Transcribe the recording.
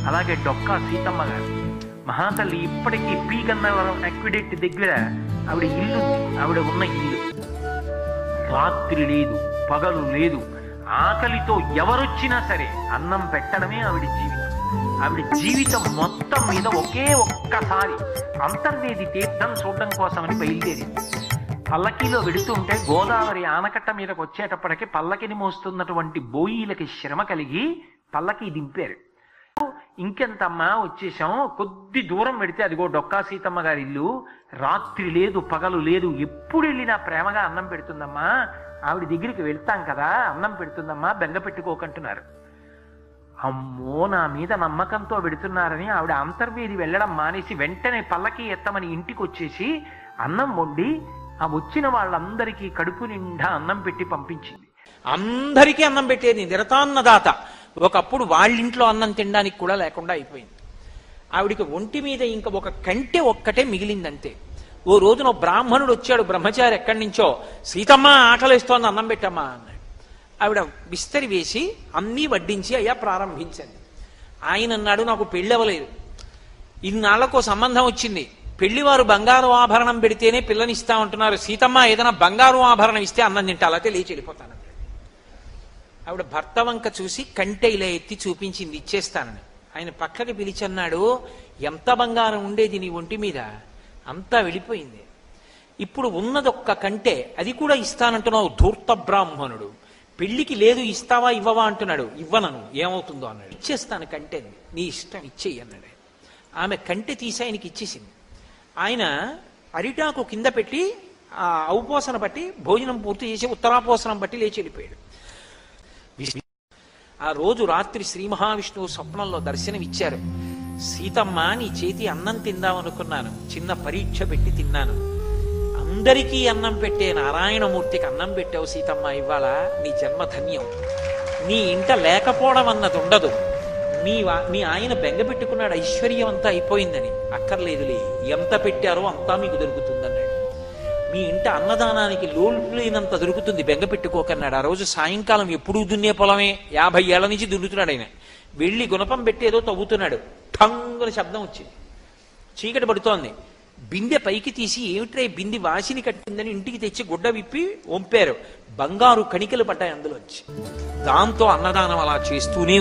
అలాగే డొక్కా సీతమ్మ గారు మహాతల్లి ఇప్పటికీ పి గన్నవరం అక్విడెక్ట్ దగ్గర ఆవిడ ఇల్లు, ఆవిడ ఉన్న ఇల్లు. రాత్రి లేదు, పగలు లేదు, ఆకలితో ఎవరొచ్చినా సరే అన్నం పెట్టడమే ఆవిడ జీవితం. ఆవిడ జీవితం మొత్తం మీద ఒకే ఒక్కసారి అంతర్వేది తీర్థం చూడడం కోసమని బయలుదేరింది. పల్లకీలో వెడుతుంటే గోదావరి ఆనకట్ట మీదకి వచ్చేటప్పటికి పల్లకిని మోస్తున్నటువంటి బోయీలకి శ్రమ కలిగి పల్లకి దింపారు. ఇంకెంతమ్మా వచ్చేసాం, కొద్ది దూరం పెడితే అదిగో డొక్కా సీతమ్మ గారి ఇల్లు. రాత్రి లేదు, పగలు లేదు, ఎప్పుడు వెళ్ళినా ప్రేమగా అన్నం పెడుతుందమ్మా, ఆవిడ దగ్గరికి వెళ్తాం కదా, అన్నం పెడుతుందమ్మా, బెంగ పెట్టుకోకంటున్నారు. అమ్మో, నా మీద నమ్మకంతో వెడుతున్నారని ఆవిడ అంతర్వేది వెళ్ళడం మానేసి వెంటనే పల్లకి ఎత్తమని ఇంటికి వచ్చేసి అన్నం వండి ఆ వచ్చిన వాళ్ళందరికీ కడుపు నిండా అన్నం పెట్టి పంపించింది. అందరికీ అన్నం పెట్టేది నిరతాన్నదాత. ఒకప్పుడు వాళ్ళింట్లో అన్నం తినడానికి కూడా లేకుండా అయిపోయింది. ఆవిడికి ఒంటి మీద ఇంకా ఒక కంటె ఒక్కటే మిగిలిందంతే. ఓ రోజున బ్రాహ్మణుడు వచ్చాడు, బ్రహ్మచారి ఎక్కడి నుంచో, సీతమ్మ ఆకలిస్తోంది అన్నం పెట్టమ్మా అన్నాడు. ఆవిడ విస్తరి వేసి అన్నీ వడ్డించి అయ్యా ప్రారంభించింది. ఆయన అన్నాడు, నాకు పెళ్ళి అవ్వలేదు, ఇన్నాళ్లకు సంబంధం వచ్చింది, పెళ్లివారు బంగారు ఆభరణం పెడితేనే పిల్లనిస్తా ఉంటున్నారు, సీతమ్మ ఏదైనా బంగారు ఆభరణం ఇస్తే అన్నం తింటా, అలాగే లేచి వెళ్ళిపోతాను. ఆవిడ భర్త వంక చూసి కంటె ఇలా ఎత్తి చూపించింది, ఇచ్చేస్తానని. ఆయన పక్కకి పిలిచన్నాడు, ఎంత బంగారం ఉండేది నీ ఒంటి మీద, అంతా వెళ్ళిపోయింది, ఇప్పుడు ఉన్నదొక్క కంటె, అది కూడా ఇస్తానంటున్నావు, ధూర్త బ్రాహ్మణుడు, పెళ్లికి లేదు ఇస్తావా ఇవ్వవా అంటున్నాడు, ఇవ్వనను, ఏమవుతుందో అన్నాడు. ఇచ్చేస్తాను కంటె, నీ ఇష్టం ఇచ్చేయి అన్నాడు. ఆమె కంటె తీసి ఆయనకి ఇచ్చేసింది. ఆయన అరిటాకు కింద పెట్టి ఆ ఔపోసన బట్టి భోజనం పూర్తి చేసి ఉత్తరాపోసనం బట్టి లేచి వెళ్ళిపోయాడు. ఆ రోజు రాత్రి శ్రీ మహావిష్ణువు స్వప్నంలో దర్శనమిచ్చారు. సీతమ్మ, నీ చేతి అన్నం తిందామనుకున్నాను, చిన్న పరీక్ష పెట్టి తిన్నాను, అందరికీ అన్నం పెట్టే నారాయణమూర్తికి అన్నం పెట్టావు సీతమ్మ, ఇవాళ నీ జన్మ ధన్యం, నీ ఇంట లేకపోవడం అన్నది ఉండదు, మీ ఆయన బెంగ పెట్టుకున్నాడు ఐశ్వర్యం అంతా అయిపోయిందని, అక్కర్లేదులే, ఎంత పెట్టారో అంతా మీకు దొరుకుతుందన్నాడు. మీ ఇంట అన్నదానానికి లోలు లేనంత దొరుకుతుంది, బెంగ పెట్టుకోకన్నాడు. ఆ రోజు సాయంకాలం ఎప్పుడూ దున్నే పొలమే, 50 ఏళ్ల నుంచి దున్నుతున్నాడు ఆయన. వెళ్ళి గుణపం పెట్టేదో తవ్వుతున్నాడు, ఠంగున శబ్దం వచ్చింది, చీకటి పడుతోంది. బిందె పైకి తీసి ఏమిట్రై బిందె వాసిని కట్టిందని ఇంటికి తెచ్చి గుడ్డ విప్పి వంపారు. బంగారు కణికలు పడ్డాయి అందులోంచి. దాంతో అన్నదానం అలా చేస్తూనే